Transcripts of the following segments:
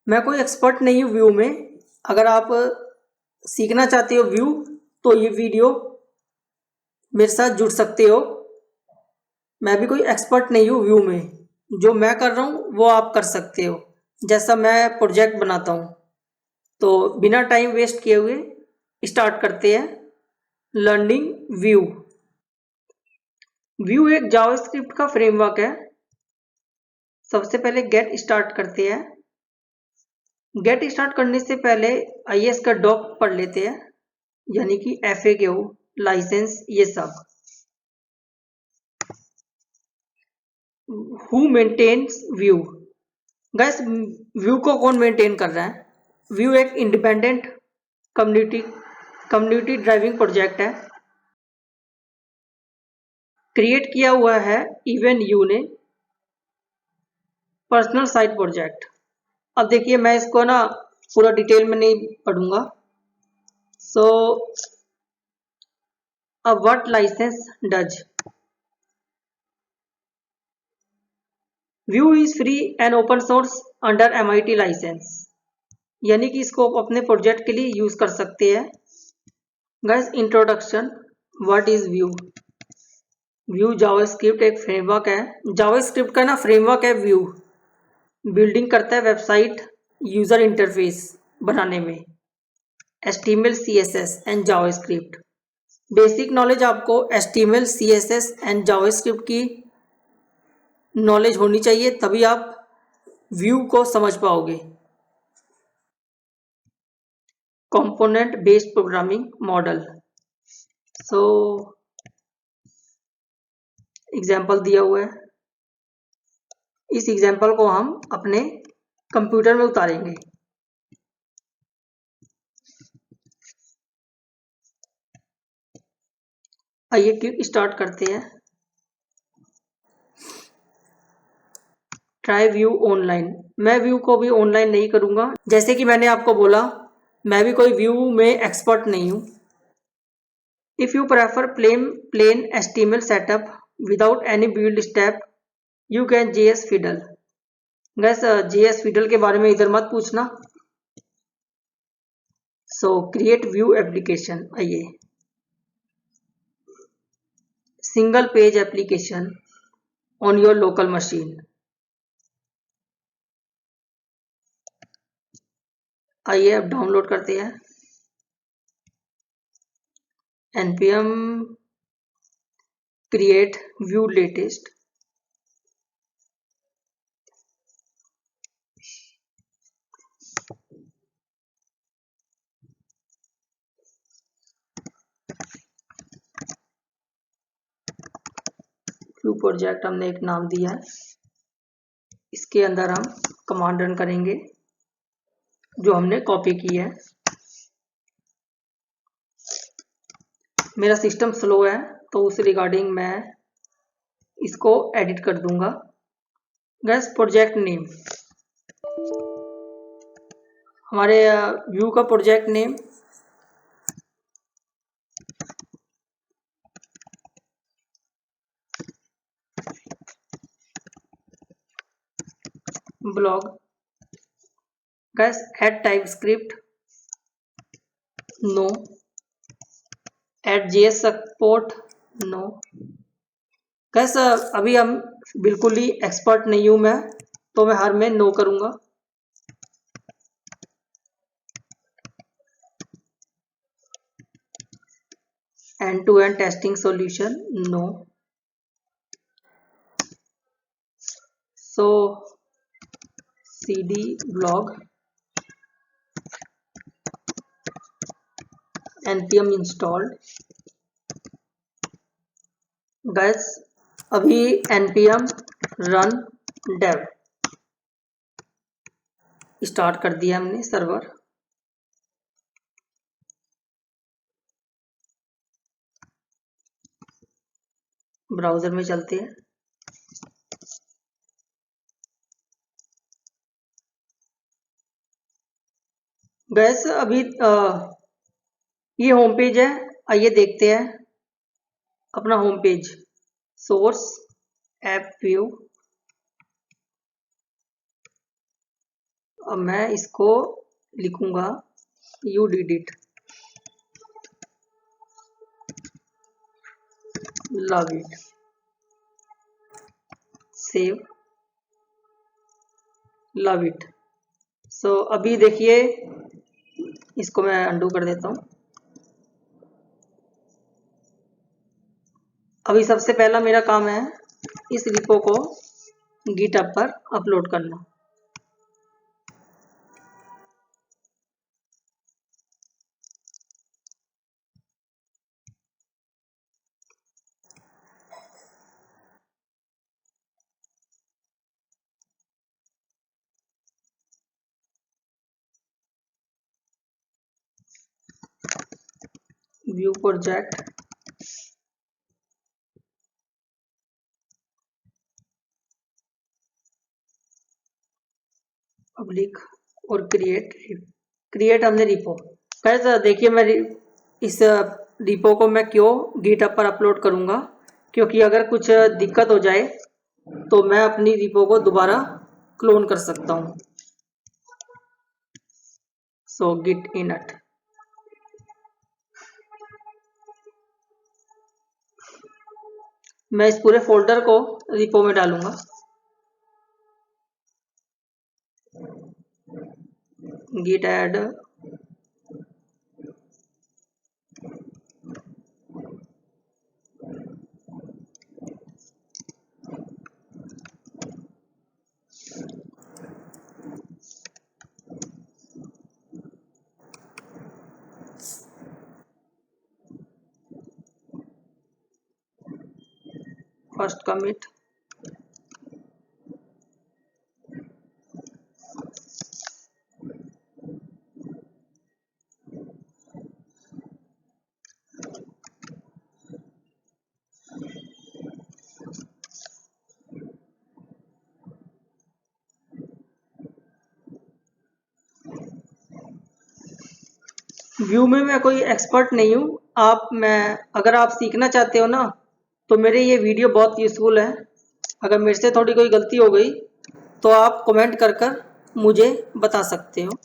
मैं कोई एक्सपर्ट नहीं हूँ व्यू में। अगर आप सीखना चाहते हो व्यू तो ये वीडियो मेरे साथ जुड़ सकते हो। मैं भी कोई एक्सपर्ट नहीं हूँ व्यू में, जो मैं कर रहा हूँ वो आप कर सकते हो। जैसा मैं प्रोजेक्ट बनाता हूँ, तो बिना टाइम वेस्ट किए हुए स्टार्ट करते हैं लर्निंग व्यू। व्यू एक जावास्क्रिप्ट का फ्रेमवर्क है। सबसे पहले गेट स्टार्ट करते हैं। गेट स्टार्ट करने से पहले आइए इसका डॉक पढ़ लेते हैं, यानी कि FAQ, लाइसेंस, ये सब। Who maintains Vue? Guys, Vue को कौन मेंटेन कर रहा है? व्यू एक इंडिपेंडेंट कम्युनिटी ड्राइविंग प्रोजेक्ट है। क्रिएट किया हुआ है इवन यू ने, पर्सनल साइट प्रोजेक्ट। अब देखिए, मैं इसको ना पूरा डिटेल में नहीं पढ़ूंगा। सो अब what licence does? Vue is free and open source under MIT licence, यानी कि इसको आप अपने प्रोजेक्ट के लिए यूज कर सकते हैं। Guys, introduction, what is view? View JavaScript एक फ्रेमवर्क है। जावास्क्रिप्ट का ना फ्रेमवर्क है व्यू। बिल्डिंग करता है वेबसाइट यूजर इंटरफेस बनाने में HTML, CSS and JavaScript. Basic knowledge आपको HTML, CSS एंड जावास्क्रिप्ट की नॉलेज होनी चाहिए, तभी आप व्यू को समझ पाओगे। Component based programming model. So example दिया हुआ है, इस एग्जाम्पल को हम अपने कंप्यूटर में उतारेंगे। आइए क्लिक स्टार्ट करते हैं। Try view online. मैं व्यू को भी ऑनलाइन नहीं करूंगा। जैसे कि मैंने आपको बोला, मैं भी कोई व्यू में एक्सपर्ट नहीं हूं। If you prefer plain HTML setup without any build step, you can JS Fiddle। Guess, JS Fiddle के बारे में इधर मत पूछना। So create Vue application. आइए, single page application on your local machine. आइए अब डाउनलोड करते हैं। npm create view latest। Vue project हमने एक नाम दिया है। इसके अंदर हम कमांड रन करेंगे जो हमने कॉपी की है। मेरा सिस्टम स्लो है, तो उस रिगार्डिंग मैं इसको एडिट कर दूंगा। गैस, प्रोजेक्ट नेम, हमारे व्यू का project name blog. Guys, add TypeScript no, add JS support no. Guys, अभी हम बिल्कुल ही एक्सपर्ट नहीं हूं मैं, तो मैं हर में नो करूंगा। End to end testing solution no. So CD blog npm installed. Guys, अभी npm रन dev स्टार्ट कर दिया हमने सर्वर। ब्राउजर में चलते हैं। गैस, अभी ये होम पेज है। आइए देखते हैं अपना home page. Source, app Vue, अब मैं इसको लिखूंगा you did it, love it, save, love it. So अभी देखिए, इसको मैं अंडू कर देता हूँ। अभी सबसे पहला मेरा काम है इस रिपो को गिटहब पर अपलोड करना। व्यू प्रोजेक्ट, पब्लिक और क्रिएट हमने रिपो। कैसे देखिए, मैं इस रिपो को मैं क्यों गिटहब पर अपलोड करूंगा, क्योंकि अगर कुछ दिक्कत हो जाए तो मैं अपनी रिपो को दोबारा क्लोन कर सकता हूँ। सो गिट इनट, मैं इस पूरे फोल्डर को रिपो में डालूंगा। Git add first commit, Vue में मैं कोई एक्सपर्ट नहीं हूँ। अगर आप सीखना चाहते हो ना, तो मेरे ये वीडियो बहुत यूज़फुल है। अगर मेरे से थोड़ी कोई गलती हो गई तो आप कमेंट कर कर मुझे बता सकते हो।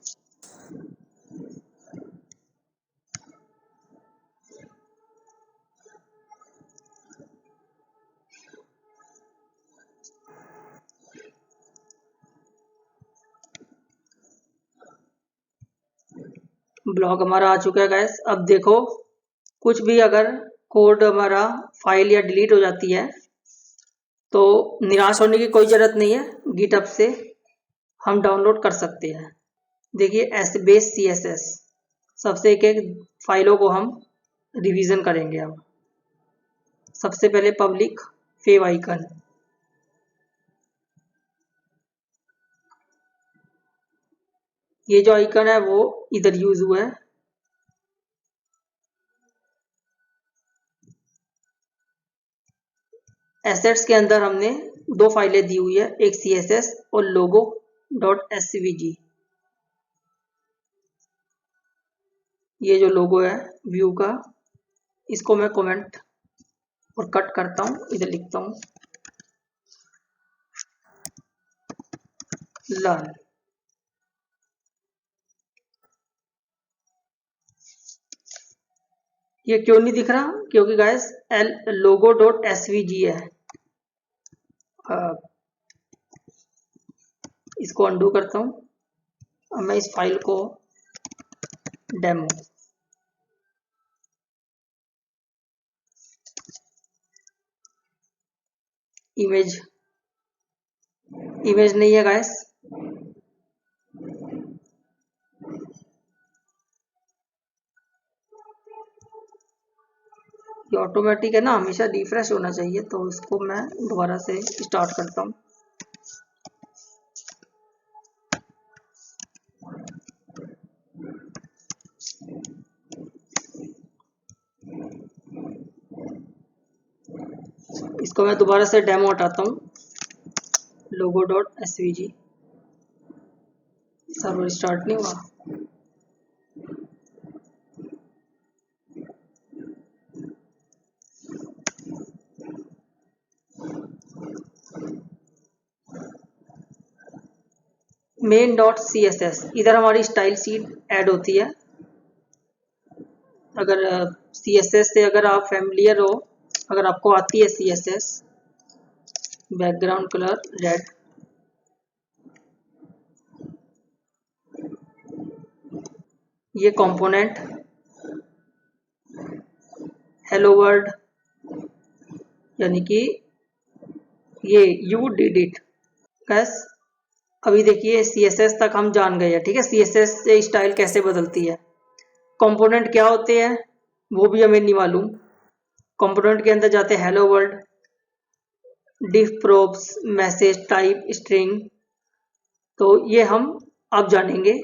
ब्लॉग हमारा आ चुका है गाइस। अब देखो, कुछ भी अगर कोड हमारा फाइल या डिलीट हो जाती है तो निराश होने की कोई ज़रूरत नहीं है। गिटहब से हम डाउनलोड कर सकते हैं। देखिए, एस बेस CSS सबसे एक एक फाइलों को हम रिवीजन करेंगे। अब सबसे पहले पब्लिक फेव आइकन, ये जो आइकन है वो इधर यूज हुआ है। एसेट्स के अंदर हमने दो फाइलें दी हुई है, एक CSS और logo.svg। ये जो लोगो है व्यू का, इसको मैं कमेंट और कट करता हूँ, इधर लिखता हूँ लर्न। ये क्यों नहीं दिख रहा, क्योंकि गाइस logo.svg है। इसको अंडू करता हूँ। अब मैं इस फाइल को डेमो, इमेज नहीं है गाइस, ये ऑटोमेटिक है ना, हमेशा रिफ्रेश होना चाहिए। तो इसको मैं दोबारा से स्टार्ट करता हूँ। इसको मैं दोबारा से डेमो हटाता हूँ, logo.svg। सर्वर स्टार्ट नहीं हुआ। Main dot C S S, इधर हमारी स्टाइल शीट ऐड होती है। अगर सी एस एस से अगर आप फैमिलियर हो, अगर आपको आती है C S S, background colour red, ये कंपोनेंट हेलो वर्ल्ड, यानी कि ये यू डिड इट। बस अभी देखिए सी एस एस तक हम जान गए हैं, ठीक है। सी एस एस से स्टाइल कैसे बदलती है, कंपोनेंट क्या होते हैं वो भी हमें नहीं मालूम। कंपोनेंट के अंदर जाते हैं हेलो वर्ल्ड, डिफ प्रोब्स, मैसेज टाइप, स्ट्रिंग, तो ये हम अब जानेंगे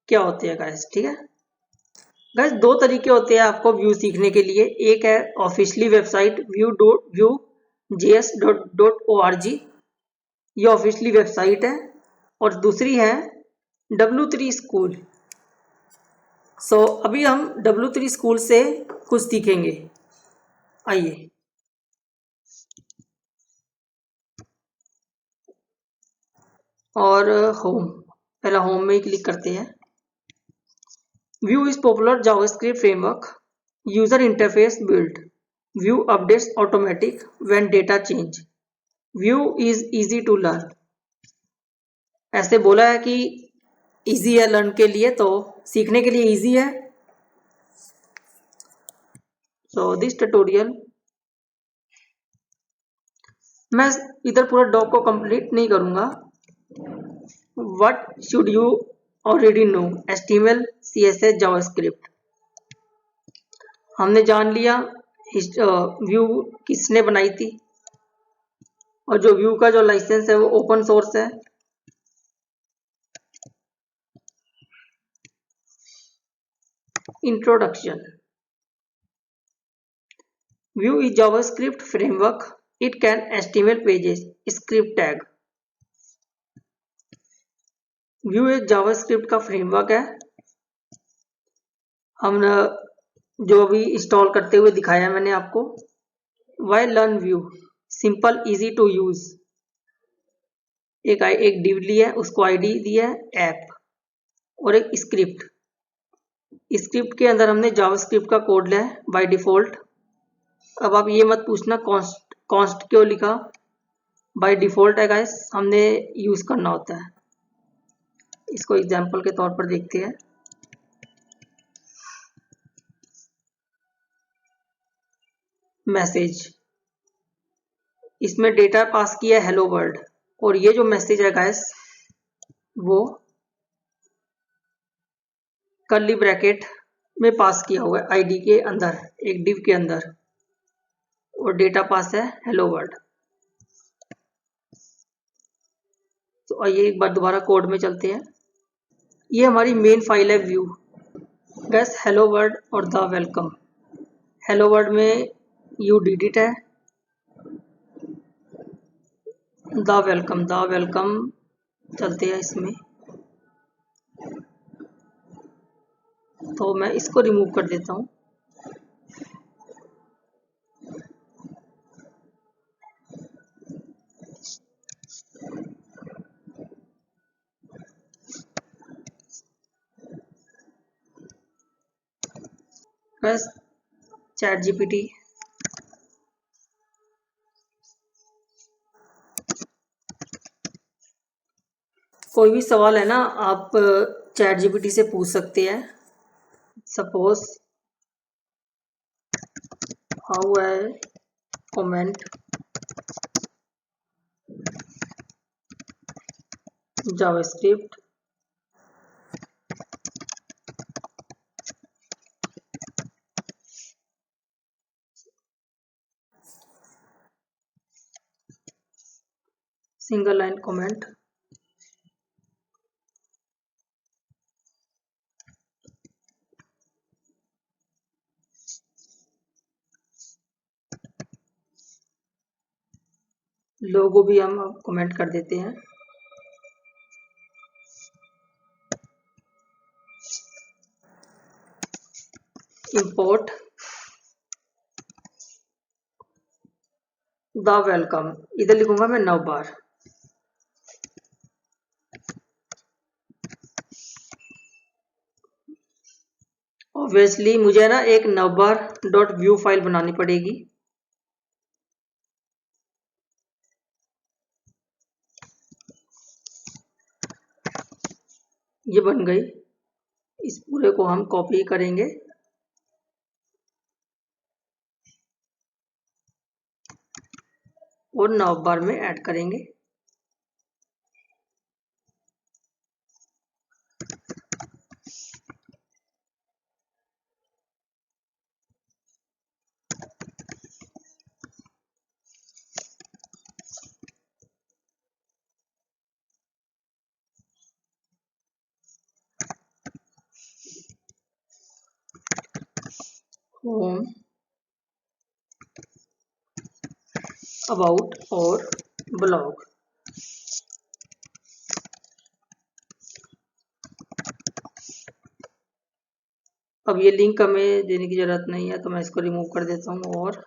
क्या होते हैं गाइस, ठीक है। गाइस दो तरीके होते हैं आपको व्यू सीखने के लिए, एक है officially website Vue js dot O R G, ये ऑफिशियली वेबसाइट है, और दूसरी है W3 स्कूल। सो अभी हम W3 स्कूल से कुछ सीखेंगे, आइए। और होम, पहला होम में ही क्लिक करते हैं। Vue is popular JavaScript framework, user interface build, Vue updates automatic when data change, Vue is easy to learn. ऐसे बोला है कि इजी है लर्न के लिए, तो सीखने के लिए इजी है। सो दिस ट्यूटोरियल, मैं इधर पूरा डॉक को कंप्लीट नहीं करूंगा। What should you already know, HTML CSS JavaScript हमने जान लिया। व्यू किसने बनाई थी, और जो व्यू का जो लाइसेंस है वो ओपन सोर्स है। Introduction, view is JavaScript framework, it can HTML pages, script tag. View एक जावास्क्रिप्ट का फ्रेमवर्क है, हम जो अभी इंस्टॉल करते हुए दिखाया मैंने आपको। Why learn Vue, simple easy to use, एक डिव लिया है, उसको आईडी दिया है ऐप, और एक स्क्रिप्ट, स्क्रिप्ट के अंदर हमने जावास्क्रिप्ट का कोड लिया है बाय डिफॉल्ट। अब आप ये मत पूछना कॉन्स्ट क्यों लिखा, बाय डिफॉल्ट है गाइस, हमने यूज करना होता है। इसको एग्जांपल के तौर पर देखते हैं। मैसेज, इसमें डेटा पास किया है हेलो वर्ल्ड, और ये जो मैसेज है गाइस वो कर्ली ब्रैकेट में पास किया हुआ है आईडी के अंदर, एक डिव के अंदर, और डेटा पास है हेलो वर्ल्ड। तो आइए एक बार दोबारा कोड में चलते हैं। ये हमारी मेन फाइल है व्यू, गैस हेलो वर्ल्ड और द वेलकम। हेलो वर्ल्ड में यू डिड है, द वेलकम चलते हैं इसमें। तो मैं इसको रिमूव कर देता हूँ। बस चैट जीपीटी, कोई भी सवाल है ना आप चैट जीपीटी से पूछ सकते हैं। Suppose how I comment JavaScript single line comment, लोगो भी हम कमेंट कर देते हैं। इंपोर्ट द वेलकम, इधर लिखूंगा मैं 9 बार। ऑब्वियसली मुझे ना एक नवबार डॉट व्यू फाइल बनानी पड़ेगी। ये बन गई। इस पूरे को हम कॉपी करेंगे और नवबार में ऐड करेंगे। होम, अबाउट और ब्लॉग। अब ये लिंक हमें देने की जरूरत नहीं है तो मैं इसको रिमूव कर देता हूँ। और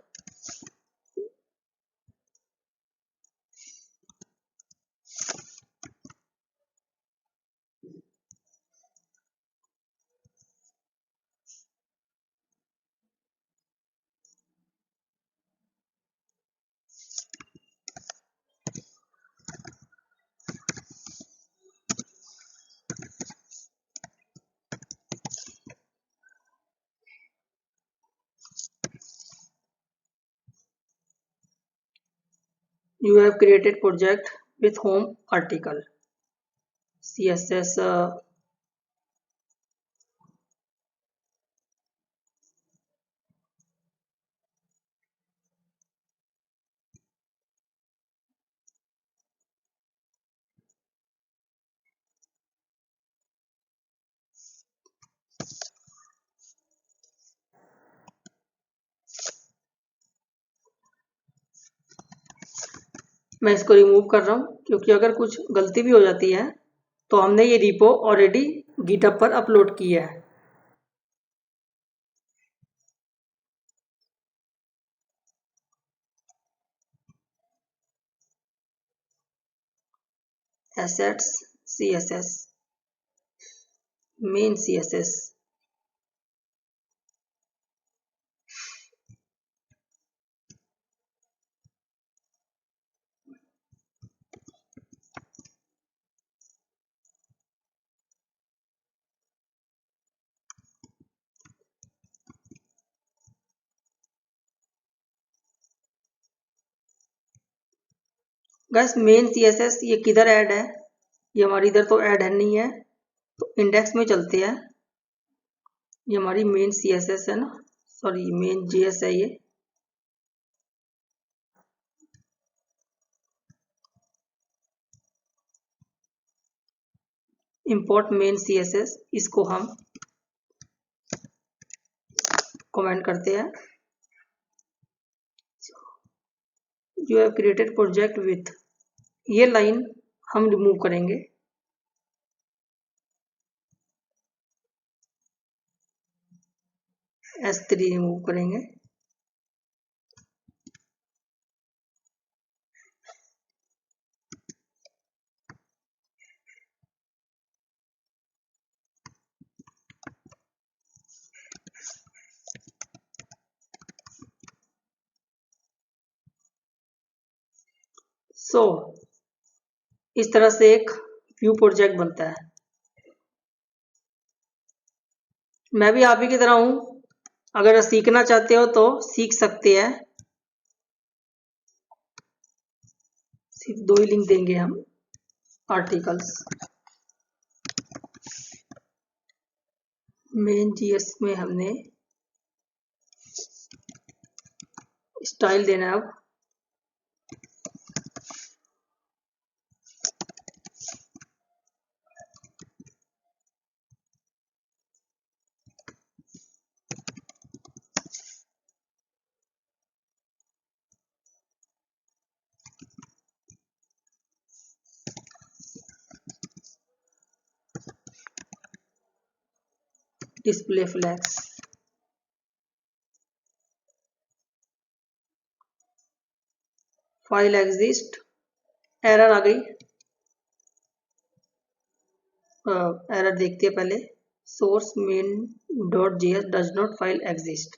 you have created project with home article css। मैं इसको रिमूव कर रहा हूँ क्योंकि अगर कुछ गलती भी हो जाती है तो हमने ये रिपो ऑलरेडी गिटहब पर अपलोड की है। assets css main css। Guys main css ये किधर ऐड है? ये हमारी इधर तो ऐड है नहीं है, तो इंडेक्स में चलते हैं। ये हमारी मेन css है ना, सॉरी मेन js है ये। import main css, इसको हम कमेंट करते हैं। you have created project with, ये लाइन हम रिमूव करेंगे। S3 रिमूव करेंगे। इस तरह से एक व्यू प्रोजेक्ट बनता है। मैं भी आप ही की तरह हूं, अगर सीखना चाहते हो तो सीख सकते हैं। सिर्फ 2 ही लिंक देंगे हम, आर्टिकल्स। मेन जीएस में हमने स्टाइल देना है। अब display flags, file exist, error आ गई। एरर देखते हैं पहले। source main.js does not file exist.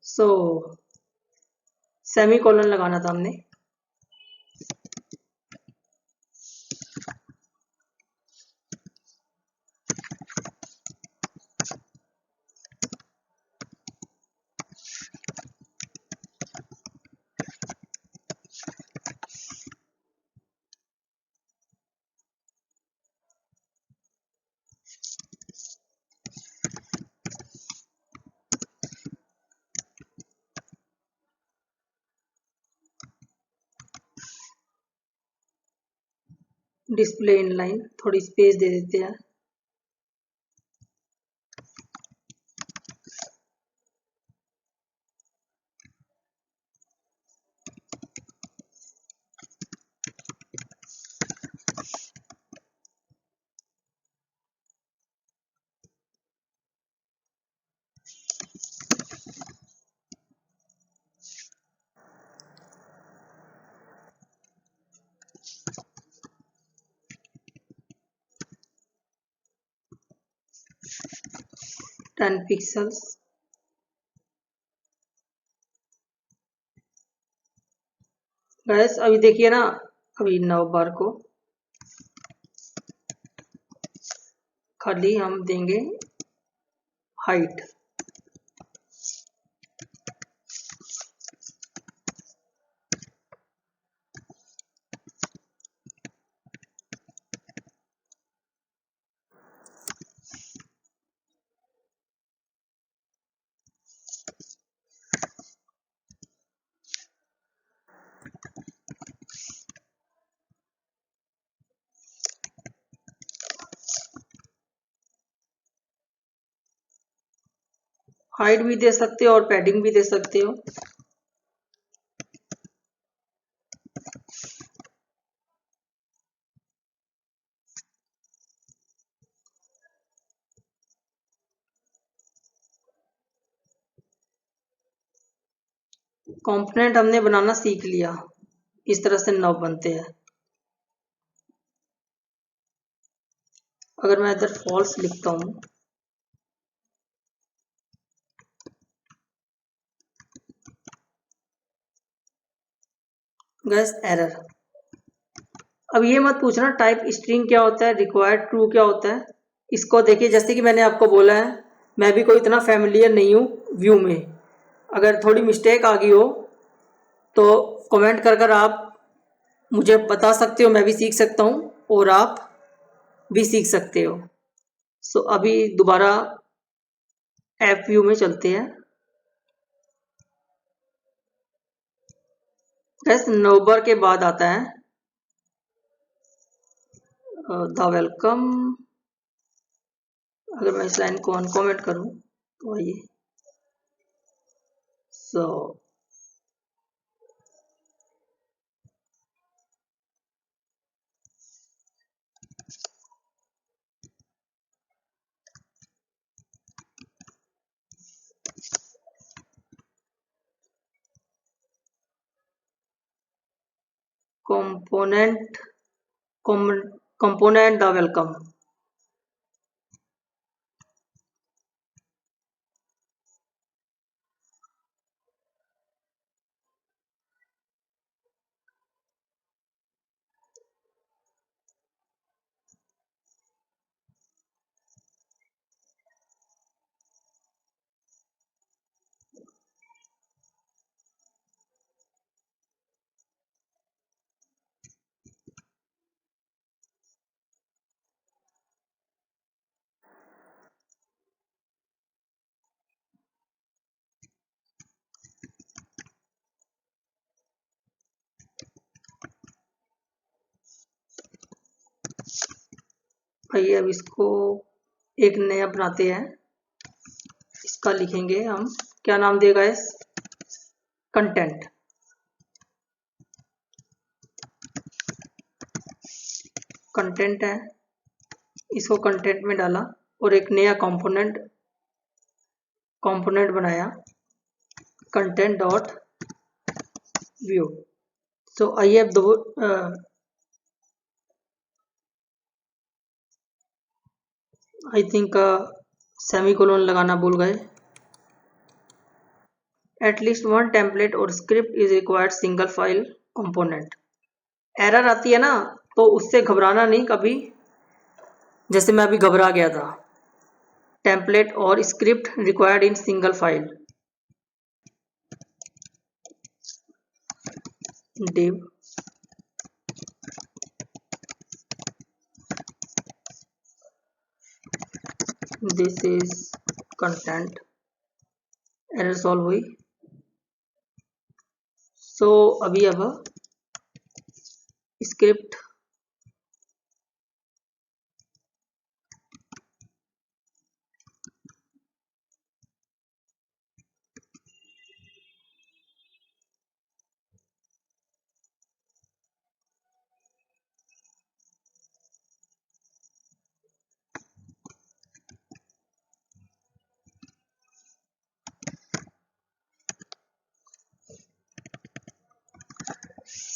So semicolon लगाना था हमने. डिस्प्ले इनलाइन, थोड़ी स्पेस दे देते हैं. Ten pixels. गैस अभी देखिए ना, अभी नवबार को खाली हम देंगे हाइट. हाइट भी दे सकते हो और पैडिंग भी दे सकते हो. कंपोनेंट हमने बनाना सीख लिया. इस तरह से नव बनते हैं. अगर मैं इधर फॉल्स लिखता हूं, गैस एरर. अब ये मत पूछना टाइप स्ट्रिंग क्या होता है, रिक्वायर्ड ट्रू क्या होता है. इसको देखिए, जैसे कि मैंने आपको बोला है, मैं भी कोई इतना फैमिलियर नहीं हूँ व्यू में. अगर थोड़ी मिस्टेक आ गई हो तो कमेंट कर कर आप मुझे बता सकते हो, मैं भी सीख सकता हूँ और आप भी सीख सकते हो. सो अभी दोबारा ऐप व्यू में चलते हैं. गैस नवबर के बाद आता है द वेलकम. अगर मैं इस लाइन को अनकमेंट करूं तो आइए. सो component component the welcome. आइए अब इसको एक नया बनाते हैं. इसका लिखेंगे हम, क्या नाम देगा इस, कंटेंट. कंटेंट है, इसको कंटेंट में डाला और एक नया कंपोनेंट बनाया content dot view. So I have दो आई थिंक सेमीकोलन लगाना भूल गए। एट लीस्ट वन टेम्पलेट और script is required single file component. Error आती है ना, तो उससे घबराना नहीं कभी, जैसे मैं अभी घबरा गया था। टेम्पलेट और script required in single file, div this is content, error solve हुई। सो अभी अब स्क्रिप्ट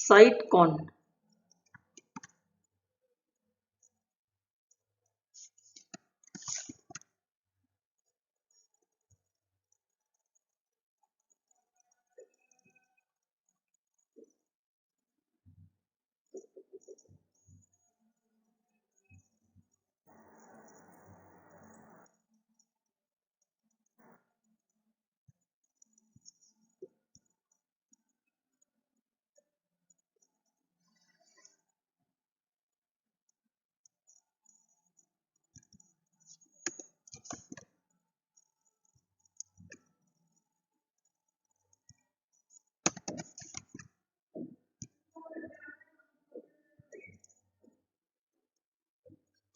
साइट कॉन,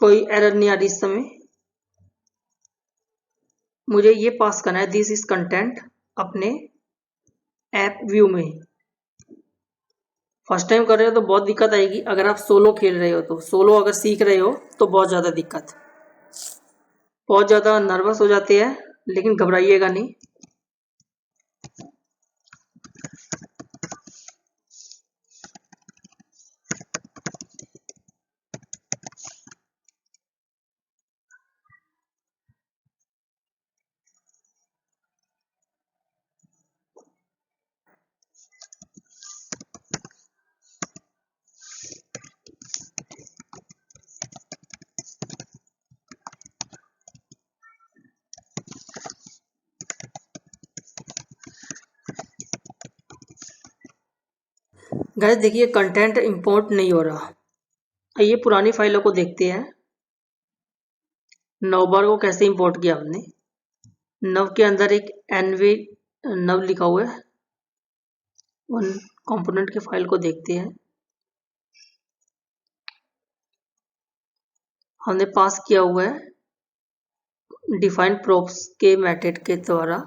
कोई एरर नहीं आ रही इस समय। मुझे ये पास करना है दिस इज कंटेंट अपने ऐप व्यू में। फर्स्ट टाइम कर रहे हो तो बहुत दिक्कत आएगी, अगर आप सोलो खेल रहे हो तो, सोलो अगर सीख रहे हो तो बहुत ज़्यादा दिक्कत, बहुत ज़्यादा नर्वस हो जाते हैं, लेकिन घबराइएगा नहीं। गाइस देखिए कंटेंट इंपोर्ट नहीं हो रहा। आइए पुरानी फाइलों को देखते हैं। नवबार को कैसे इंपोर्ट किया हमने। नव के अंदर एक एनवी नव लिखा हुआ है, उन कंपोनेंट की फाइल को देखते हैं। हमने पास किया हुआ है डिफाइन प्रोप्स के मेथड के द्वारा।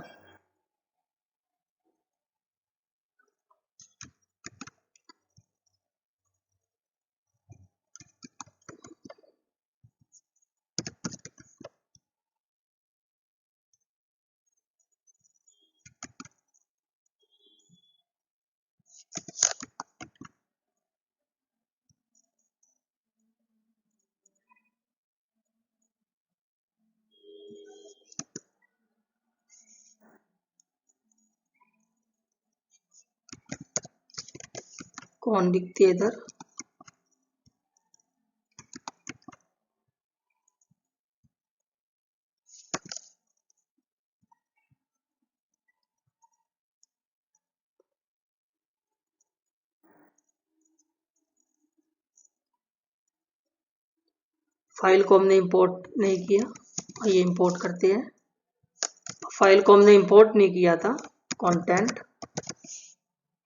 कौन दिखती है इधर, फाइल को हमने इंपोर्ट नहीं किया। ये इंपोर्ट करते हैं। फाइल को हमने इंपोर्ट नहीं किया था। कंटेंट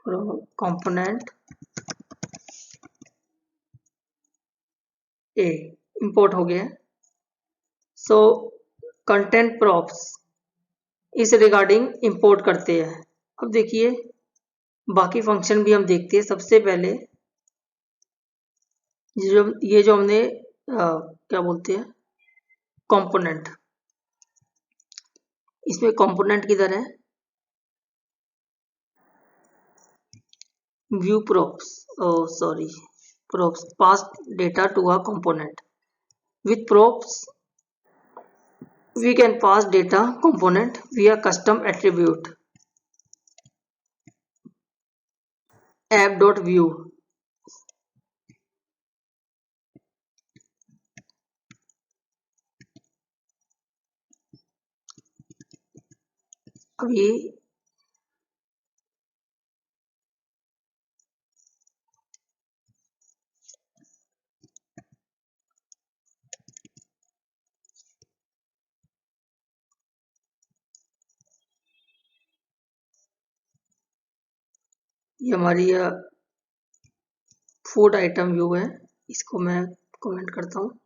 कंपोनेंट ए इंपोर्ट हो गया। सो कंटेंट प्रॉप्स इस रिगार्डिंग इंपोर्ट करते हैं। अब देखिए बाकी फंक्शन भी हम देखते हैं। सबसे पहले ये जो हमने क्या बोलते हैं, कंपोनेंट, इसमें कंपोनेंट किधर है, view props, oh sorry, props pass data to a component. With props we can pass data component via custom attribute app.view. अभी ये हमारी फूड आइटम व्यू है, इसको मैं कमेंट करता हूँ।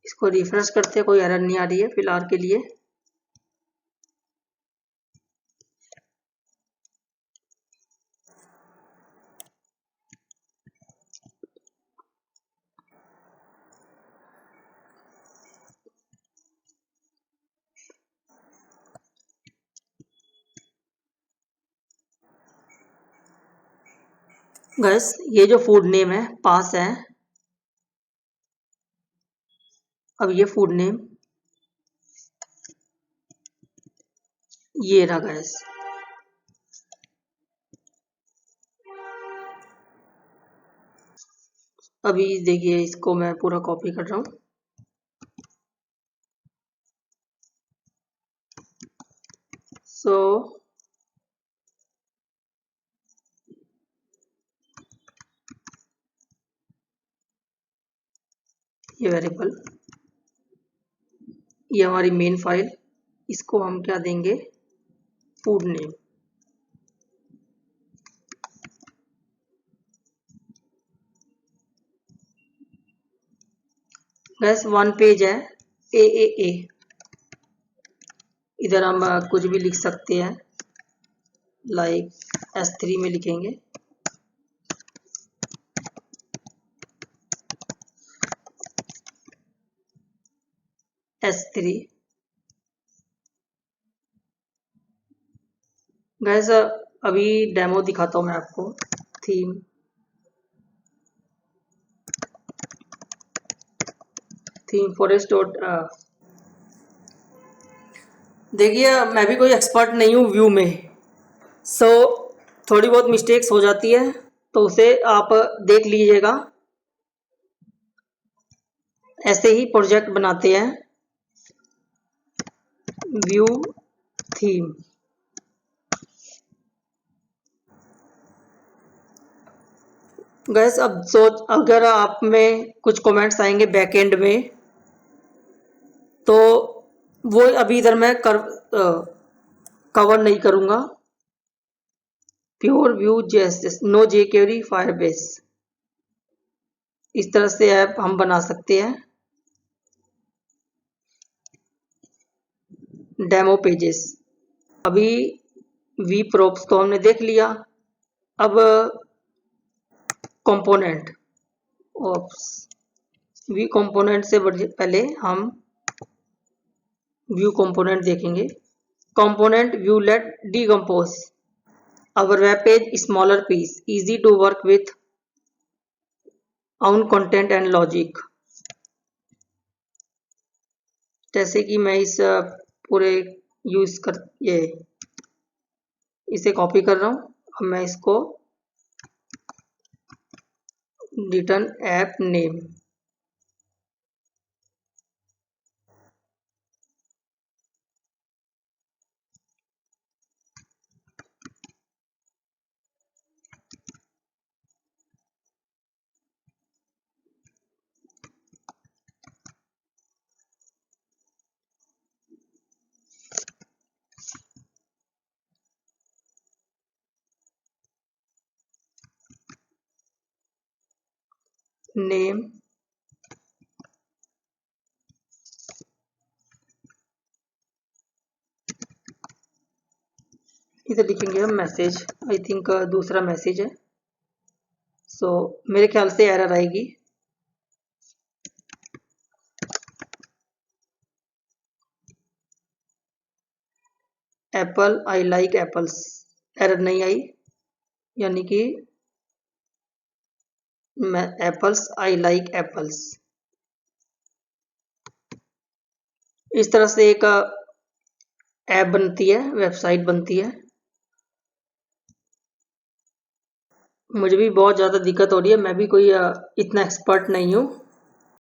इसको रिफ्रेश करते हैं, कोई एरर नहीं आ रही है फिलहाल के लिए। गैस ये जो फूड नेम है पास है, अब ये फूड नेम ये रहा गैस। अभी देखिए इसको मैं पूरा कॉपी कर रहा हूँ। सो ये वेरिएबल, ये हमारी मेन फाइल, इसको हम क्या देंगे, food name. Gas one page है ए, इधर हम कुछ भी लिख सकते हैं, लाइक S3 में लिखेंगे S3। गैस अभी डेमो दिखाता हूँ मैं आपको। थीम फॉरेस्ट डॉट, देखिए मैं भी कोई एक्सपर्ट नहीं हूँ व्यू में, सो थोड़ी बहुत मिस्टेक्स हो जाती है, तो उसे आप देख लीजिएगा। ऐसे ही प्रोजेक्ट बनाते हैं व्यू थीम। गैस अब सोच, अगर आप में कुछ कमेंट्स आएंगे बैकएंड में, तो वो अभी इधर मैं कवर नहीं करूंगा। Pure Vue JSS, no jQuery Firebase, इस तरह से ऐप हम बना सकते हैं। डेमो पेजेस, अभी वी प्रोप्स को हमने देख लिया। अब कंपोनेंट, ओप्स, वी कंपोनेंट से पहले हम व्यू कंपोनेंट देखेंगे। Component Vue let decompose our web page smaller piece, easy to work with own content and logic। जैसे कि मैं इस पूरे यूज कर ये इसे कॉपी कर रहा हूँ। अब मैं इसको रिटर्न ऐप नेम, नेम इधर लिखेंगे हम मैसेज। आई थिंक दूसरा मैसेज है, सो मेरे ख्याल से एरर आएगी। Apple I like apples, error नहीं आई, यानी कि एप्पल्स आई लाइक एप्पल्स। इस तरह से एक ऐप बनती है, वेबसाइट बनती है। मुझे भी बहुत ज़्यादा दिक्कत हो रही है, मैं भी कोई इतना एक्सपर्ट नहीं हूँ,